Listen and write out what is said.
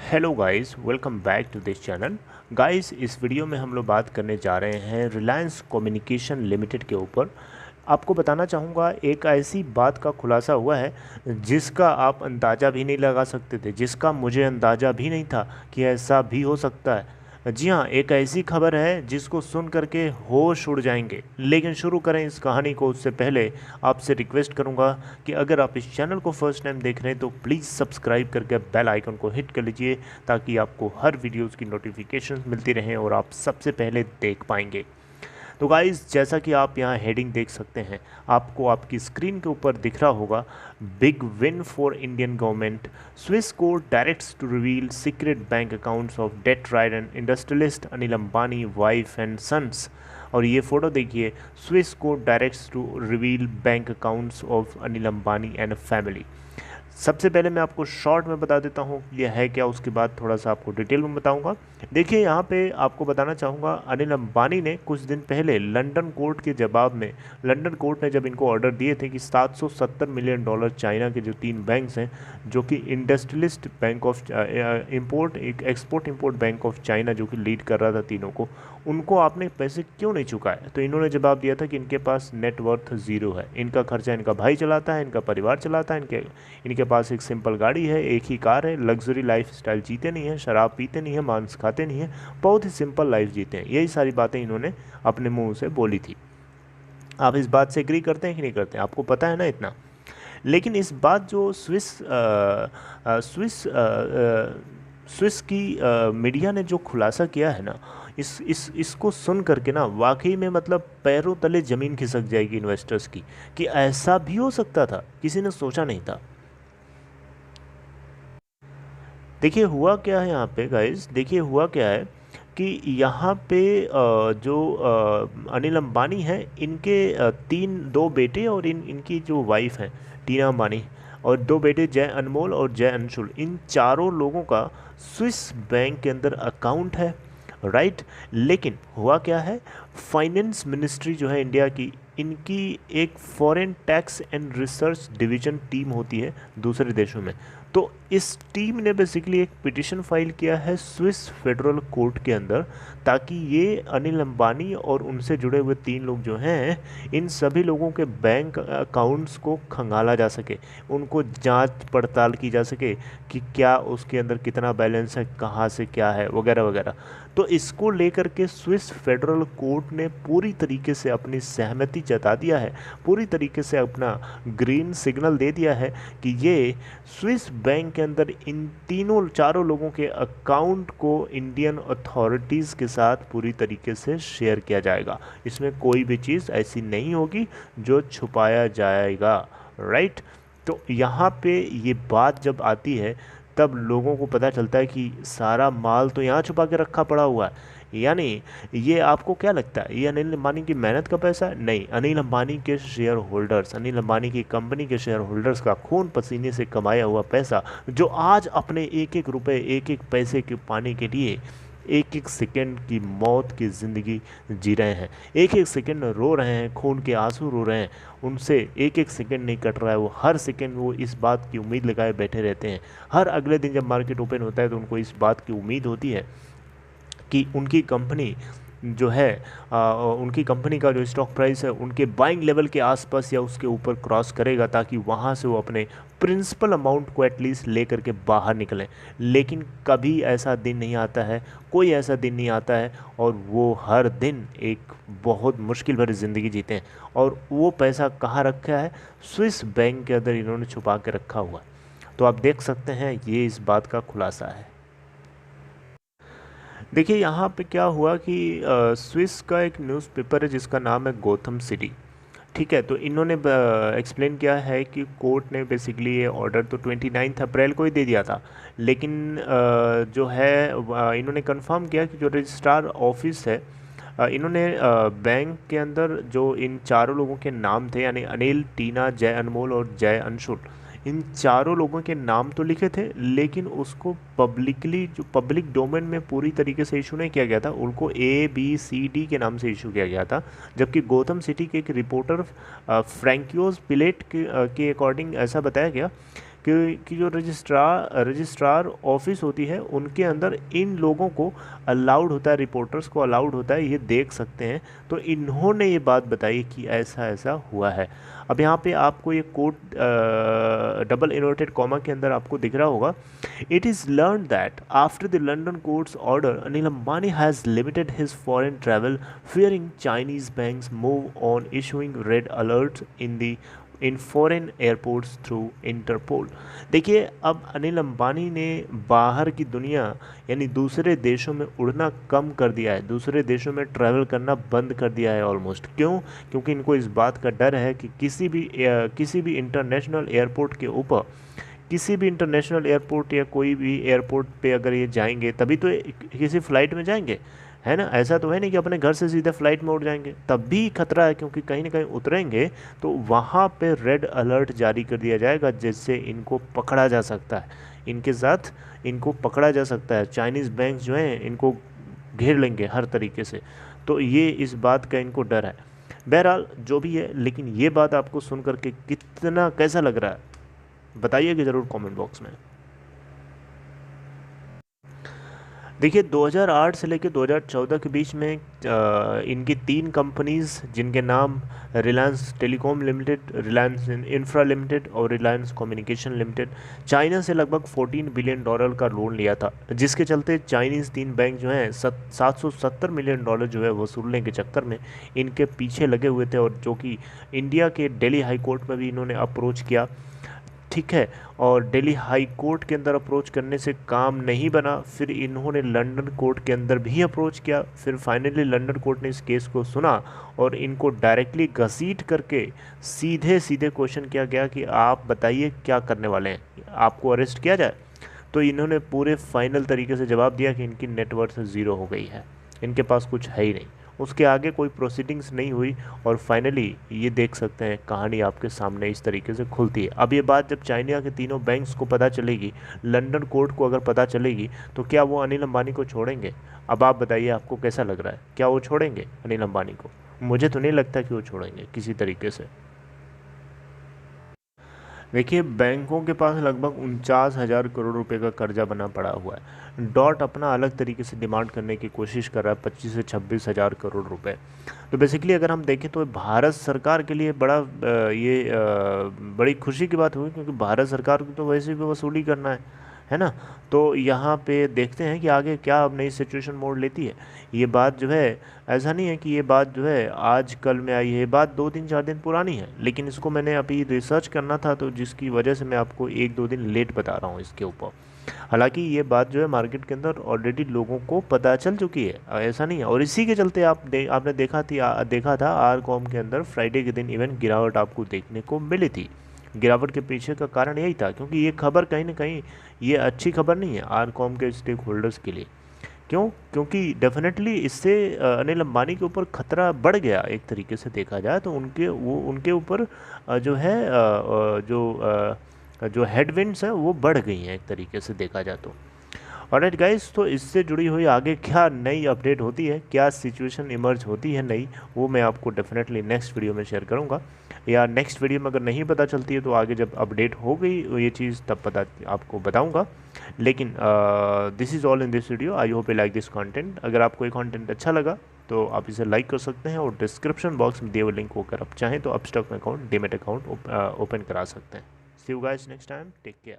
Hello guys, welcome back to this channel. Guys, इस video में हम लोग बात करने जा रहे हैं रिलायंस कम्युनिकेशन लिमिटेड के ऊपर। आपको बताना चाहूँगा, एक ऐसी बात का खुलासा हुआ है जिसका आप अंदाज़ा भी नहीं लगा सकते थे, जिसका मुझे अंदाज़ा भी नहीं था कि ऐसा भी हो सकता है। जी हाँ, एक ऐसी खबर है जिसको सुन करके होश उड़ जाएंगे। लेकिन शुरू करें इस कहानी को उससे पहले आपसे रिक्वेस्ट करूंगा कि अगर आप इस चैनल को फर्स्ट टाइम देख रहे हैं तो प्लीज़ सब्सक्राइब करके बेल आइकन को हिट कर लीजिए, ताकि आपको हर वीडियोस की नोटिफिकेशन मिलती रहें और आप सबसे पहले देख पाएंगे। तो गाइज़, जैसा कि आप यहाँ हेडिंग देख सकते हैं, आपको आपकी स्क्रीन के ऊपर दिख रहा होगा, big win for Indian government, Swiss court directs to reveal secret bank accounts of debt ridden industrialist Anil Ambani wife and sons. और ये फोटो देखिए, Swiss court directs to reveal bank accounts of Anil Ambani and family. सबसे पहले मैं आपको short में बता देता हूँ यह है क्या, उसके बाद थोड़ा सा आपको डिटेल में बताऊँगा। देखिए, यहाँ पे आपको बताना चाहूँगा, अनिल अंबानी ने कुछ दिन पहले लंदन कोर्ट के जवाब में, लंदन कोर्ट ने जब इनको ऑर्डर दिए थे कि $770 मिलियन चाइना के जो 3 बैंक्स हैं, जो कि इंडस्ट्रियलिस्ट बैंक ऑफ इंपोर्ट एक export import bank of China जो कि लीड कर रहा था तीनों को, उनको आपने पैसे क्यों नहीं चुकाए। तो इन्होंने जवाब दिया था कि इनके पास नेटवर्थ ज़ीरो है, इनका खर्चा इनका भाई चलाता है, इनका परिवार चलाता है, इनके पास एक सिंपल गाड़ी है, एक ही कार है, लग्जरी लाइफ स्टाइल जीते नहीं हैं, शराब पीते नहीं हैं, मांस खाते नहीं हैं, बहुत ही सिंपल लाइफ जीते हैं। यही सारी बातें इन्होंने अपने मुंह से बोली थी। आप इस बात से एग्री करते हैं कि नहीं करते हैं? आपको पता है ना इतना। लेकिन इस बात जो स्विस की मीडिया ने जो खुलासा किया है ना, इसको सुन करके ना वाकई में मतलब पैरों तले ज़मीन खिसक जाएगी इन्वेस्टर्स की, कि ऐसा भी हो सकता था, किसी ने सोचा नहीं था। देखिए हुआ क्या है यहाँ पे गाइस, देखिए हुआ क्या है कि यहाँ पे जो अनिल अंबानी है, इनके दो बेटे और इनकी जो वाइफ है टीना अंबानी, और 2 बेटे जय अनमोल और जय अंशुल, इन चारों लोगों का स्विस बैंक के अंदर अकाउंट है, राइट। लेकिन हुआ क्या है, फाइनेंस मिनिस्ट्री जो है इंडिया की, इनकी एक foreign tax and research division team होती है दूसरे देशों में। तो इस टीम ने बेसिकली एक पिटिशन फाइल किया है स्विस फेडरल कोर्ट के अंदर, ताकि ये अनिल अंबानी और उनसे जुड़े हुए 3 लोग जो हैं, इन सभी लोगों के बैंक अकाउंट्स को खंगाला जा सके, उनको जांच पड़ताल की जा सके कि क्या उसके अंदर कितना बैलेंस है, कहाँ से क्या है, वगैरह वगैरह। तो इसको लेकर के स्विस फेडरल कोर्ट ने पूरी तरीके से अपनी सहमति जता दिया है, पूरी तरीके से अपना ग्रीन सिग्नल दे दिया है कि ये स्विस बैंक के अंदर इन चारों लोगों के अकाउंट को इंडियन अथॉरिटीज़ के साथ पूरी तरीके से शेयर किया जाएगा। इसमें कोई भी चीज़ ऐसी नहीं होगी जो छुपाया जाएगा, राइट। तो यहाँ पे ये बात जब आती है, तब लोगों को पता चलता है कि सारा माल तो यहाँ छुपा के रखा पड़ा हुआ है। यानी ये आपको क्या लगता है, ये अनिल अंबानी की मेहनत का पैसा है? नहीं, अनिल अंबानी के शेयर होल्डर्स, अनिल अंबानी की कंपनी के शेयर होल्डर्स का खून पसीने से कमाया हुआ पैसा, जो आज अपने एक एक रुपए, एक एक पैसे के पाने के लिए एक एक सेकंड की मौत की ज़िंदगी जी रहे हैं, एक एक सेकंड रो रहे हैं, खून के आंसू रो रहे हैं, उनसे एक एक सेकंड नहीं कट रहा है। वो हर सेकंड वो इस बात की उम्मीद लगाए बैठे रहते हैं। हर अगले दिन जब मार्केट ओपन होता है तो उनको इस बात की उम्मीद होती है कि उनकी कंपनी जो है, उनकी कंपनी का जो स्टॉक प्राइस है उनके बाइंग लेवल के आसपास या उसके ऊपर क्रॉस करेगा, ताकि वहाँ से वो अपने प्रिंसिपल अमाउंट को एटलीस्ट ले करके बाहर निकलें। लेकिन कभी ऐसा दिन नहीं आता है, कोई ऐसा दिन नहीं आता है, और वो हर दिन एक बहुत मुश्किल भरी ज़िंदगी जीते हैं। और वो पैसा कहाँ रखा है? स्विस बैंक के अंदर इन्होंने छुपा के रखा हुआ है। तो आप देख सकते हैं, ये इस बात का खुलासा है। देखिए यहाँ पे क्या हुआ कि स्विस का एक न्यूज़पेपर है जिसका नाम है गोथम सिटी, ठीक है। तो इन्होंने एक्सप्लेन किया है कि कोर्ट ने बेसिकली ये ऑर्डर तो 29 अप्रैल को ही दे दिया था, लेकिन जो है इन्होंने कंफर्म किया कि जो रजिस्ट्रार ऑफिस है, इन्होंने बैंक के अंदर जो इन चारों लोगों के नाम थे, यानी अनिल, टीना, जय अनमोल और जय अंशुल, इन चारों लोगों के नाम तो लिखे थे, लेकिन उसको पब्लिकली, जो पब्लिक डोमेन में पूरी तरीके से इशू नहीं किया गया था, उनको ABCD के नाम से इशू किया गया था। जबकि गौतम सिटी के एक रिपोर्टर फ्रैंकियोस पिलेट के अकॉर्डिंग ऐसा बताया गया कि जो रजिस्ट्रार ऑफिस होती है उनके अंदर इन लोगों को अलाउड होता है, रिपोर्टर्स को अलाउड होता है, ये देख सकते हैं। तो इन्होंने ये बात बताई कि ऐसा ऐसा हुआ है। अब यहाँ पे आपको ये कोड डबल इन्वर्टेड कॉमा के अंदर आपको दिख रहा होगा, it is learn that after the London courts order Anil Ambani has limited his foreign travel fearing Chinese banks move on issuing red alerts in foreign airports through Interpol। देखिए, अब अनिल अंबानी ने बाहर की दुनिया यानी दूसरे देशों में उड़ना कम कर दिया है, दूसरे देशों में ट्रैवल करना बंद कर दिया है ऑलमोस्ट। क्यों? क्योंकि इनको इस बात का डर है कि किसी भी इंटरनेशनल एयरपोर्ट के ऊपर, किसी भी इंटरनेशनल एयरपोर्ट या कोई भी एयरपोर्ट पे अगर ये जाएंगे तभी तो किसी फ़्लाइट में जाएंगे, है ना। ऐसा तो है नहीं कि अपने घर से सीधे फ्लाइट में उड़ जाएंगे, तब भी खतरा है, क्योंकि कहीं ना कहीं उतरेंगे तो वहाँ पे रेड अलर्ट जारी कर दिया जाएगा, जिससे इनको पकड़ा जा सकता है, इनके साथ इनको पकड़ा जा सकता है। चाइनीज़ बैंक जो हैं इनको घेर लेंगे हर तरीके से, तो ये इस बात का इनको डर है। बहरहाल जो भी है, लेकिन ये बात आपको सुन करके कितना कैसा लग रहा है बताइएगा ज़रूर कमेंट बॉक्स में। देखिए, 2008 से लेकर 2014 के बीच में इनकी 3 कंपनीज़, जिनके नाम Reliance telecom limited, Reliance infra limited और रिलायंस कम्युनिकेशन लिमिटेड, चाइना से लगभग $14 बिलियन का लोन लिया था, जिसके चलते चाइनीज़ 3 बैंक जो हैं $770 मिलियन जो है वसूलने के चक्कर में इनके पीछे लगे हुए थे, और जो कि इंडिया के दिल्ली हाई कोर्ट में भी इन्होंने अप्रोच किया, ठीक है। और दिल्ली हाई कोर्ट के अंदर अप्रोच करने से काम नहीं बना, फिर इन्होंने लंदन कोर्ट के अंदर भी अप्रोच किया, फिर फाइनली लंदन कोर्ट ने इस केस को सुना और इनको डायरेक्टली घसीट करके सीधे सीधे क्वेश्चन किया गया कि आप बताइए क्या करने वाले हैं, आपको अरेस्ट किया जाए। तो इन्होंने पूरे फाइनल तरीके से जवाब दिया कि इनकी नेटवर्थ ज़ीरो हो गई है, इनके पास कुछ है ही नहीं। उसके आगे कोई प्रोसीडिंग्स नहीं हुई, और फाइनली ये देख सकते हैं कहानी आपके सामने इस तरीके से खुलती है। अब ये बात जब चाइना के तीनों बैंक्स को पता चलेगी, लंदन कोर्ट को अगर पता चलेगी, तो क्या वो अनिल अंबानी को छोड़ेंगे? अब आप बताइए, आपको कैसा लग रहा है, क्या वो छोड़ेंगे अनिल अंबानी को? मुझे तो नहीं लगता कि वो छोड़ेंगे किसी तरीके से। देखिए, बैंकों के पास लगभग 49,000 करोड़ रुपए का कर्जा बना पड़ा हुआ है। डॉट अपना अलग तरीके से डिमांड करने की कोशिश कर रहा है 25 से 26,000 करोड़ रुपए। तो बेसिकली अगर हम देखें तो भारत सरकार के लिए बड़ी खुशी की बात हुई, क्योंकि भारत सरकार को तो वैसे भी वसूली करना है ना। तो यहाँ पे देखते हैं कि आगे क्या अब नई सिचुएशन मोड़ लेती है। ये बात जो है, ऐसा नहीं है कि ये बात जो है आज कल में आई है, ये बात 2-3-4 दिन पुरानी है, लेकिन इसको मैंने अभी रिसर्च करना था, तो जिसकी वजह से मैं आपको 1-2 दिन लेट बता रहा हूँ इसके ऊपर। हालांकि ये बात जो है मार्केट के अंदर ऑलरेडी लोगों को पता चल चुकी है, ऐसा नहीं है। और इसी के चलते आपने देखा था आरकॉम के अंदर फ्राइडे के दिन इवन गिरावट आपको देखने को मिली थी। गिरावट के पीछे का कारण यही था, क्योंकि ये खबर कहीं ना कहीं ये अच्छी खबर नहीं है आरकॉम के स्टेक होल्डर्स के लिए। क्यों? क्योंकि डेफिनेटली इससे अनिल अंबानी के ऊपर खतरा बढ़ गया। एक तरीके से देखा जाए तो उनके ऊपर जो है जो हेडविंड्स हैं वो बढ़ गई हैं, एक तरीके से देखा जाए तो। ऑलराइट गाइस, तो इससे जुड़ी हुई आगे क्या नई अपडेट होती है, क्या सिचुएशन इमर्ज होती है नई, वो मैं आपको डेफिनेटली नेक्स्ट वीडियो में शेयर करूंगा, या नेक्स्ट वीडियो में अगर नहीं पता चलती है तो आगे जब अपडेट हो गई ये चीज़ तब पता आपको बताऊंगा। लेकिन this is all in this video. I hope you like this content. अगर आपको ये कंटेंट अच्छा लगा तो आप इसे लाइक कर सकते हैं, और डिस्क्रिप्शन बॉक्स में दिए हुए लिंक होकर आप चाहें तो अपस्टॉक में अकाउंट, डीमेट अकाउंट ओपन करा सकते हैं। See you guys next time, take care.